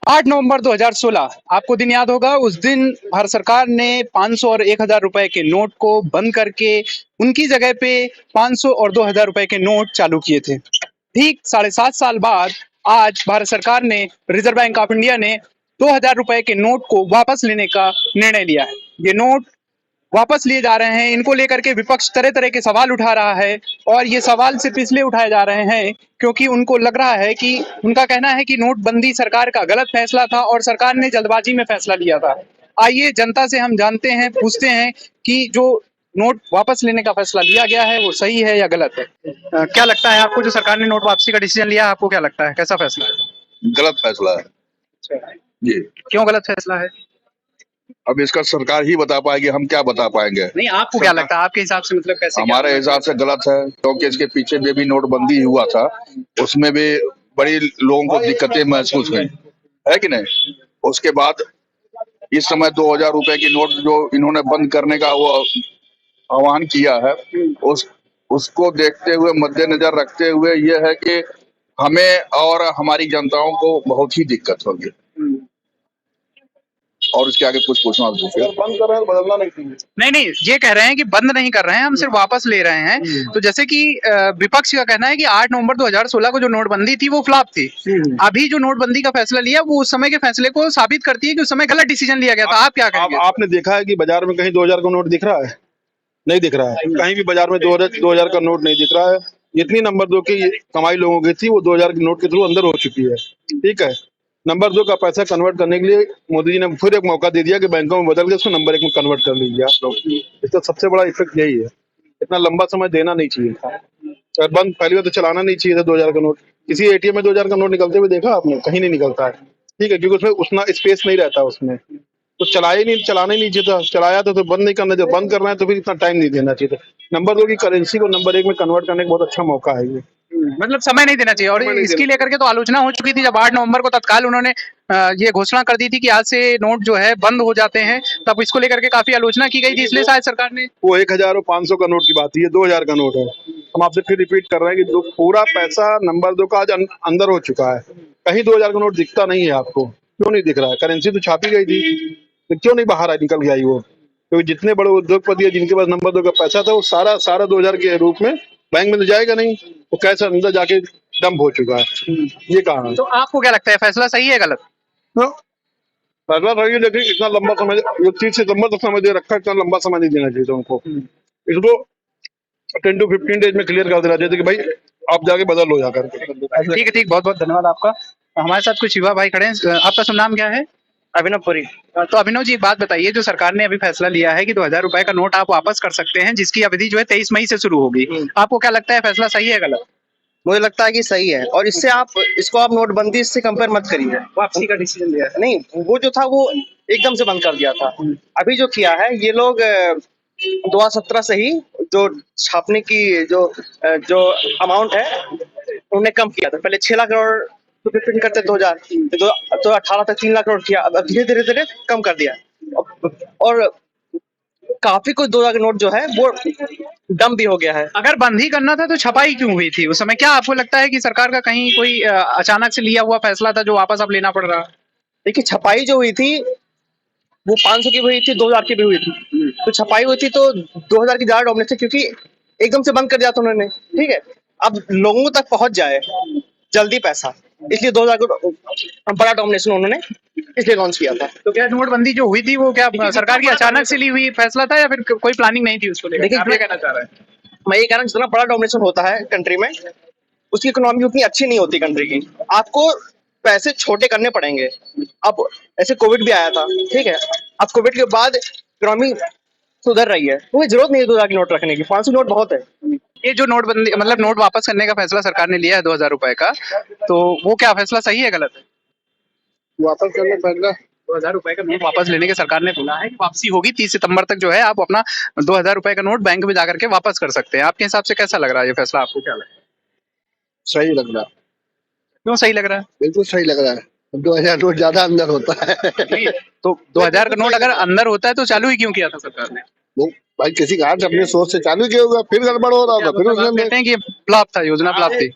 8 नवंबर 2016 आपको दिन याद होगा। उस दिन भारत सरकार ने 500 और 1000 रुपए के नोट को बंद करके उनकी जगह पे 500 और 2000 रुपए के नोट चालू किए थे। ठीक 7.5 साल बाद आज भारत सरकार ने, रिजर्व बैंक ऑफ इंडिया ने 2000 रुपए के नोट को वापस लेने का निर्णय लिया है। ये नोट वापस लिए जा रहे हैं। इनको लेकर के विपक्ष तरह तरह के सवाल उठा रहा है और ये सवाल सिर्फ इसलिए उठाए जा रहे हैं क्योंकि उनको लग रहा है कि, उनका कहना है कि नोटबंदी सरकार का गलत फैसला था और सरकार ने जल्दबाजी में फैसला लिया था। आइए जनता से हम जानते हैं, पूछते हैं कि जो नोट वापस लेने का फैसला लिया गया है वो सही है या गलत है। क्या लगता है आपको, जो सरकार ने नोट वापसी का डिसीजन लिया, आपको क्या लगता है, कैसा फैसला है? गलत फैसला है जी। क्यों गलत फैसला है? अब इसका सरकार ही बता पाएगी, हम क्या बता पाएंगे। नहीं, आपको क्या लगता है, आपके हिसाब से मतलब कैसे? हमारे हिसाब से गलत है, क्योंकि इसके पीछे भी नोटबंदी हुआ था, उसमें भी बड़ी लोगों को दिक्कतें महसूस हुई, है कि नहीं। उसके बाद इस समय 2000 रुपए की नोट जो इन्होंने बंद करने का वो आह्वान किया है, उसको देखते हुए, मद्देनजर रखते हुए ये है कि हमें और हमारी जनताओं को बहुत ही दिक्कत होगी। और उसके आगे कुछ पूछना बंद कर रहे हैं, बदलना नहीं चाहिए। नहीं, ये कह रहे हैं कि बंद नहीं कर रहे हैं, हम सिर्फ वापस ले रहे हैं। तो जैसे कि विपक्ष का कहना है कि 8 नवंबर 2016 को जो नोटबंदी थी वो फ्लॉप थी। अभी जो नोटबंदी का फैसला लिया वो उस समय के फैसले को साबित करती है कि उस समय गलत डिसीजन लिया गया था। आप क्या कहेंगे? आपने देखा है कि बाजार में कहीं 2000 का नोट दिख रहा है? नहीं दिख रहा है। कहीं भी बाजार में 2000 का नोट नहीं दिख रहा है। जितनी नंबर 2 की कमाई लोगों की थी वो 2000 के नोट के थ्रू अंदर हो चुकी है। ठीक है, नंबर 2 का पैसा कन्वर्ट करने के लिए मोदी जी ने फिर एक मौका दे दिया कि बैंकों में बदल के उसको नंबर 1 में कन्वर्ट कर लीजिए आप लोग। इसका सबसे बड़ा इफेक्ट यही है। इतना लंबा समय देना नहीं चाहिए था और बंद पहली बार तो चलाना नहीं चाहिए था 2000 का नोट। किसी एटीएम में 2000 का नोट निकलते हुए देखा आपने? कहीं नहीं निकलता है। ठीक है, क्योंकि उसमें उतना स्पेस नहीं रहता उसमें, तो चलाना ही नहीं चाहिए था। चलाया तो बंद नहीं करना चाहिए। बंद करना है तो फिर इतना टाइम नहीं देना चाहिए था। नंबर 2 की करेंसी को नंबर 1 में कन्वर्ट करने का बहुत अच्छा मौका है ये। मतलब समय नहीं देना चाहिए। और इसकी लेकर के तो आलोचना हो चुकी थी जब 8 नवंबर को तत्काल उन्होंने ये घोषणा कर दी थी कि आज से नोट जो है बंद हो जाते हैं, तब इसको लेकर के काफी आलोचना की गई थी, इसलिए शायद सरकार ने वो 1000 और 500 का नोट की बात थी, ये 2000 का नोट है। हम आपसे फिर रिपीट कर रहे हैं कि जो पूरा पैसा नंबर 2 का आज अंदर हो चुका है। कहीं 2000 का नोट दिखता नहीं है आपको। क्यों नहीं दिख रहा है? करेंसी तो छापी गई थी, तो क्यों नहीं बाहर निकल गई वो? क्योंकि जितने बड़े उद्योगपति है जिनके पास नंबर 2 का पैसा था वो सारा 2000 के रूप में बैंक में तो जाएगा नहीं, वो कैसे अंदर जाके डंप हो चुका है। ये कहा। तो आपको क्या लगता है, फैसला सही है गलत? फैसला सही है, लेकिन इतना लंबा समय 30 सितंबर तक समय दे रखा है, इतना लंबा समय नहीं देना चाहिए था उनको। इसको 10 to 15 डेज में क्लियर कर देना चाहिए कि भाई आप जाके बदल लो जाकर। ठीक है, बहुत बहुत धन्यवाद आपका। हमारे साथ कुछ युवा भाई खड़े हैं। आपका शुभ नाम क्या है? अभिनव पुरी। तो अभिनव जी, एक बात बताइए, जो सरकार ने अभी फैसला लिया है कि 2000 रुपए का नोट आप वापस कर सकते हैं, जिसकी अवधि जो है 23 मई से शुरू होगी, आपको क्या लगता है, फैसला सही है गलत? मुझे लगता है कि सही है, और इससे इसको आप नोटबंदी से कंपेयर मत करिए। वापसी का डिसीजन लिया है। नहीं, वो जो था वो एकदम से बंद कर दिया था। अभी जो किया है ये लोग 2017 से ही जो छापने की जो अमाउंट है उन्होंने कम किया था। पहले 6 लाख करोड़ प्रिंट करते 2000, तो 18 तक 3 लाख करोड़ किया। अब धीरे धीरे कम कर दिया, और काफी कुछ 2000 का नोट जो है वो डम भी हो गया है। अगर बंद ही करना था तो छपाई क्यों हुई थी उस समय? क्या आपको लगता है कि सरकार का कहीं कोई अचानक से लिया हुआ फैसला था जो वापस अब लेना पड़ रहा? देखिए, छपाई जो हुई थी वो 500 की भी हुई थी, 2000 की भी हुई थी। तो छपाई हुई थी तो 2000 की ज्यादा डोमिनेट थी, क्योंकि एकदम से बंद कर दिया था उन्होंने। ठीक है, अब लोगों तक पहुंच जाए जल्दी पैसा, इसलिए 2000 को बड़ा डोमिनेशन उन्होंने इसलिए लॉन्च किया था। तो क्या नोटबंदी जो हुई थी वो क्या सरकार की अचानक से ली हुई फैसला था या फिर कोई प्लानिंग नहीं थी उसको लेकर? देखिए, आप ये कहना चाह रहे हैं? मैं ये कह रहा हूँ, जितना बड़ा डोमिनेशन होता है कंट्री में, उसकी इकोनॉमी उतनी अच्छी नहीं होती कंट्री की। आपको पैसे छोटे करने पड़ेंगे। अब ऐसे कोविड भी आया था, ठीक है, अब कोविड के बाद इकोनॉमी सुधर रही है, तो जरूरत नहीं है 2000 की नोट रखने की। 500 नोट बहुत है। ये जो नोटबंदी, मतलब नोट वापस करने का फैसला सरकार ने लिया है 2000 रुपए का, तो वो क्या फैसला सही है गलत है? वापस करने पहले 2000 रुपए का नोट वापस लेने के सरकार ने बोला है कि वापसी होगी 30 सितंबर तक, जो है आप अपना 2000 रुपए का नोट बैंक में जाकर के वापस कर सकते हैं। आपके हिसाब से कैसा लग रहा है ये फैसला? आपको क्या लगता है? सही लग रहा है। क्यों सही लग रहा है? बिल्कुल सही लग रहा है। 2000 नोट ज्यादा अंदर होता है। तो 2000 का नोट अगर अंदर होता है तो चालू ही क्यों किया था सरकार ने? वो भाई किसी का अपने सोच से चालू किया होगा, फिर गड़बड़ हो रहा होगा, फिर उसने कहते हैं कि फ्लॉप था, योजना फ्लॉप थी।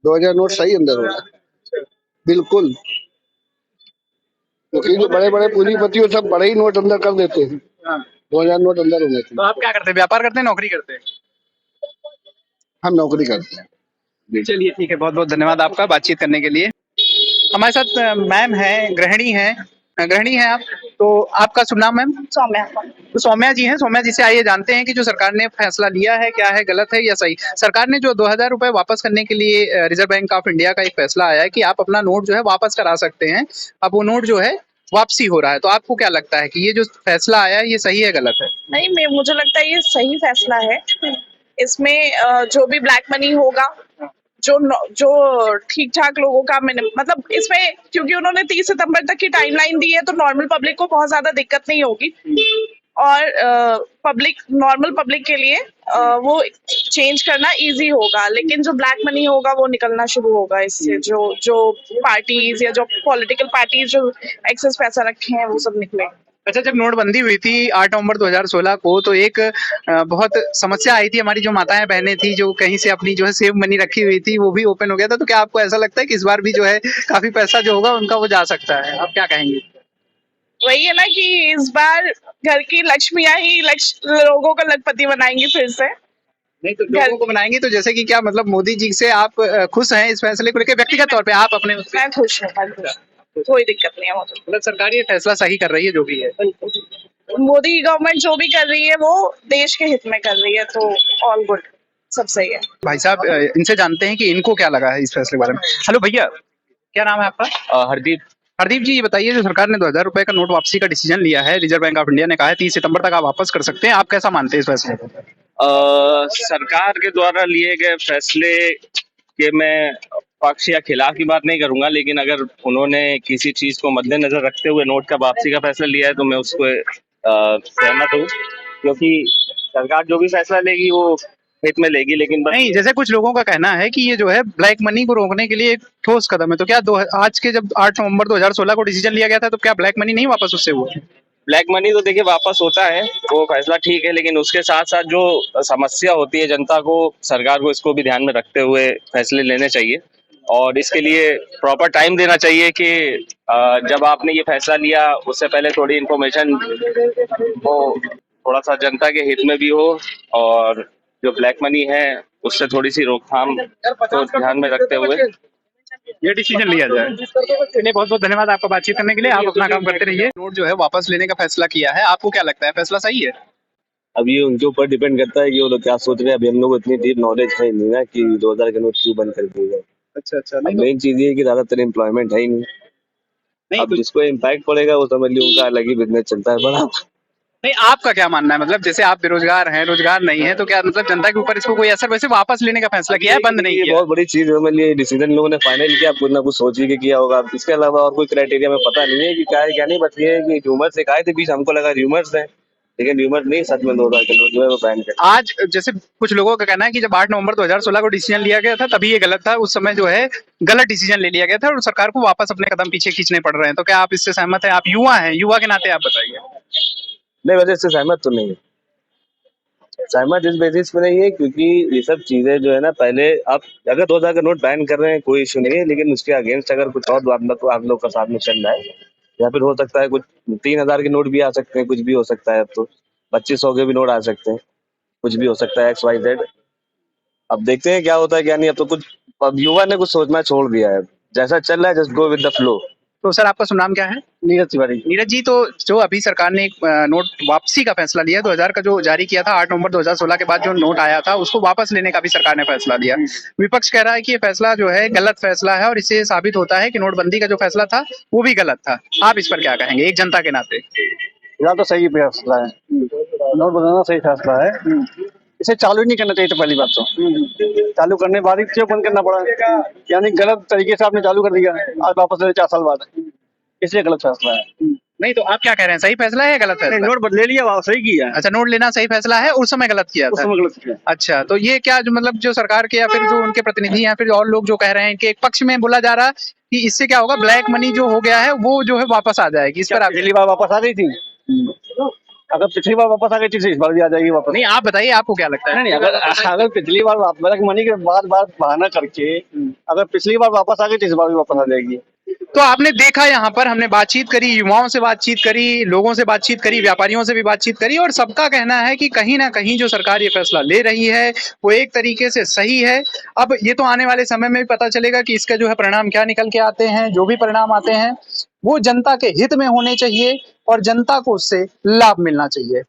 2000 नोट सही अंदर हो रहा है, बिल्कुल। क्योंकि जो बड़े बड़े पूंजीपति वो सब बड़े ही नोट अंदर कर देते हैं। हाँ। 2000 नोट अंदर होने तो चाहिए। आप क्या करते हैं, व्यापार करते हैं, नौकरी करते हैं? हम नौकरी करते हैं। चलिए ठीक है, बहुत बहुत धन्यवाद आपका बातचीत करने के लिए। हमारे साथ मैम है, गृहिणी है। गृहिणी है आप, तो आपका शुभ नाम मैम? सौम्या। तो सौम्या जी हैं। सौम्या जी से आइए जानते हैं कि जो सरकार ने फैसला लिया है क्या है, गलत है या सही। सरकार ने जो 2000 रुपए वापस करने के लिए रिजर्व बैंक ऑफ इंडिया का एक फैसला आया है कि आप अपना नोट जो है वापस करा सकते हैं। अब वो नोट जो है वापसी हो रहा है, तो आपको क्या लगता है कि ये जो फैसला आया है ये सही है, गलत है? नहीं, मैं मुझे लगता है ये सही फैसला है। इसमें जो भी ब्लैक मनी होगा, जो ठीक ठाक लोगों का मतलब इसमें, क्योंकि उन्होंने 30 सितंबर तक की टाइमलाइन दी है, तो नॉर्मल पब्लिक को बहुत ज्यादा दिक्कत नहीं होगी। और नॉर्मल पब्लिक के लिए वो चेंज करना इजी होगा। लेकिन जो ब्लैक मनी होगा वो निकलना शुरू होगा इससे, जो पार्टीज या जो पॉलिटिकल पार्टीज जो एक्सेस पैसा रखे हैं वो सब निकले। अच्छा, जब नोटबंदी हुई थी 8 नवंबर 2016 को, तो एक बहुत समस्या आई थी। हमारी जो माताएं बहनें थी जो कहीं से अपनी जो है सेव मनी रखी हुई थी वो भी ओपन हो गया था। तो क्या आपको ऐसा लगता है कि इस बार भी जो है काफी पैसा जो होगा उनका वो जा सकता है? आप क्या कहेंगे? वही है ना कि इस बार घर की लक्ष्मियां ही लोगों को लखपति बनाएंगी फिर से। नहीं तो लोगों को बनाएंगी तो जैसे कि क्या मतलब मोदी जी से आप खुश हैं इस फैसले को लेकर? व्यक्तिगत तौर पे आप अपने मैं खुश हूँ, मैं खुश हूँ। कोई दिक्कत नहीं है वो तो। मतलब सरकार ये फैसला सही कर रही है जो भी है? मोदी की गवर्नमेंट जो भी कर रही है वो देश के हित में कर रही है, तो ऑल गुड, सब सही है। भाई साहब, इनसे जानते हैं कि इनको क्या लगा है इस फैसले के बारे में। हेलो भैया, क्या नाम है आपका? हरदीप। हरदीप जी, ये बताइए, जो सरकार ने 2000 रुपए का नोट वापसी का डिसीजन लिया है, रिजर्व बैंक ऑफ इंडिया ने कहा है 30 सितंबर तक आप वापस कर सकते हैं, आप कैसा मानते हैं इस फैसले को? सरकार के द्वारा लिए गए फैसले के मैं पक्ष या खिलाफ की बात नहीं करूंगा, लेकिन अगर उन्होंने किसी चीज को मद्देनजर रखते हुए नोट का वापसी का फैसला लिया है तो मैं उसको सहमत हूँ, क्योंकि सरकार जो भी फैसला लेगी वो हित में लेगी। लेकिन नहीं, जैसे कुछ लोगों का कहना है कि ये जो है ब्लैक मनी को रोकने के लिए एक ठोस कदम है, तो क्या आज के जब 8 नवंबर 2016 को डिसीजन लिया गया था तो क्या ब्लैक मनी नहीं वापस उससे हुआ? ब्लैक मनी तो देखिए वापस होता है, वो फैसला ठीक है, लेकिन उसके साथ साथ जो समस्या होती है जनता को, सरकार को इसको भी ध्यान में रखते हुए फैसले लेने चाहिए। और इसके लिए प्रॉपर टाइम देना चाहिए कि जब आपने ये फैसला लिया उससे पहले थोड़ी इन्फॉर्मेशन वो थोड़ा सा जनता के हित में भी हो, और जो ब्लैक मनी है उससे थोड़ी सी रोकथाम को ध्यान में रखते हुए ये डिसीजन लिया जाए। चलिए, बहुत बहुत धन्यवाद आपका बातचीत करने के लिए, आप अपना काम करते रहिए। नोट जो है वापस लेने का फैसला किया है, आपको क्या लगता है फैसला सही है? अब ये उनके ऊपर डिपेंड करता है कि वो लोग क्या सोच रहे हैं। अभी हम लोग को इतनी डीप नॉलेज है नहीं ना कि 2000 के नोट क्यों बंद कर दिए गए। अच्छा, अब मेन चीज ये है कि ज्यादातर एम्प्लॉयमेंट है ही नहीं। अब जिसको इम्पैक्ट पड़ेगा वो समझ लियो उनका अलग ही बिजनेस चलता है बड़ा। नहीं, आपका क्या मानना है? मतलब जैसे आप बेरोजगार हैं, रोजगार नहीं है, तो क्या मतलब जनता के ऊपर इसको कोई असर, वैसे वापस लेने का फैसला किया है, बंद नहीं ये किया? बहुत बड़ी चीज है, मतलब ये डिसीजन लोगों ने फाइनल किया, कुछ ना कुछ सोच के किया होगा। इसके अलावा और कोई क्राइटेरिया में पता नहीं है कि क्या है क्या नहीं। बस ये है कि र्यूमर्स एक आए थे बीच, हमको लगा र्यूमर्स है, लेकिन र्यूमर्स नहीं, सच में 2000 के नोट जो है वो बैन कर। आज जैसे कुछ लोगों का कहना है कि जब 8 नवंबर 2016 को डिसीजन लिया गया था तभी ये गलत था, उस समय जो है गलत डिसीजन ले लिया गया था और सरकार को वापस अपने कदम पीछे खींचने पड़ रहे हैं। तो क्या आप इससे सहमत हैं? आप युवा हैं, युवा के नाते आप बताइए। नहीं, वजह से सहमत तो नहीं है। सहमत इस बेसिस पे नहीं है क्योंकि ये सब चीजें जो है ना, पहले आप अगर 2000 का नोट बैन कर रहे हैं कोई इशू नहीं है, लेकिन उसके अगेंस्ट अगर कुछ और आप लोग का साथ में चल रहा है, या फिर हो सकता है कुछ 3000 के नोट भी आ सकते हैं, कुछ भी हो सकता है। अब तो 2500 के भी नोट आ सकते हैं, कुछ भी हो सकता है, XYZ। अब देखते हैं क्या होता है क्या नहीं। अब युवा ने कुछ सोचना छोड़ दिया है, जैसा चल रहा है just go with the flow. तो सर, आपका शुभ नाम क्या है? नीरज तिवारी। नीरज जी, तो जो अभी सरकार ने एक नोट वापसी का फैसला लिया, 2000 का जो जारी किया था 8 नवंबर 2016 के बाद जो नोट आया था उसको वापस लेने का भी सरकार ने फैसला लिया। विपक्ष कह रहा है कि ये फैसला जो है गलत फैसला है और इससे साबित होता है कि नोटबंदी का जो फैसला था वो भी गलत था। आप इस पर क्या कहेंगे एक जनता के नाते? फिलहाल तो सही फैसला है, नोट बदलना सही फैसला है। इसे चालू नहीं करना चाहिए, तो पहली बात तो चालू करने बाद ही क्यों बंद करना पड़ा, यानी गलत तरीके से आपने चालू कर दिया आज वापस ले 4 साल बाद, इसलिए गलत फैसला है। नहीं, तो आप क्या कह रहे हैं, सही फैसला है या गलत फैसला? नोट बदले लिया, सही किया। अच्छा, नोट लेना सही फैसला है, उस समय गलत किया उस था। समय गलत किया। अच्छा, तो ये क्या जो मतलब जो सरकार के या फिर जो उनके प्रतिनिधि या फिर और लोग जो कह रहे हैं कि एक पक्ष में बोला जा रहा है कि इससे क्या होगा, ब्लैक मनी जो हो गया है वो जो है वापस आ जाएगी, इस पर आप? पिछली बार वापस आ गई थी, अगर पिछली बार वापस आ गई थी इस बार भी आ जाएगी वापस। नहीं, आप बताइए आपको क्या लगता है? नहीं, अगर पिछली बार ब्लैक मनी के बार बहाना करके अगर पिछली बार वापस आ गई तो इस बार भी वापस आ जाएगी। तो आपने देखा यहाँ पर हमने बातचीत करी, युवाओं से बातचीत करी, लोगों से बातचीत करी, व्यापारियों से भी बातचीत करी और सबका कहना है कि कहीं ना कहीं जो सरकार ये फैसला ले रही है वो एक तरीके से सही है। अब ये तो आने वाले समय में भी पता चलेगा कि इसका जो है परिणाम क्या निकल के आते हैं। जो भी परिणाम आते हैं वो जनता के हित में होने चाहिए और जनता को उससे लाभ मिलना चाहिए।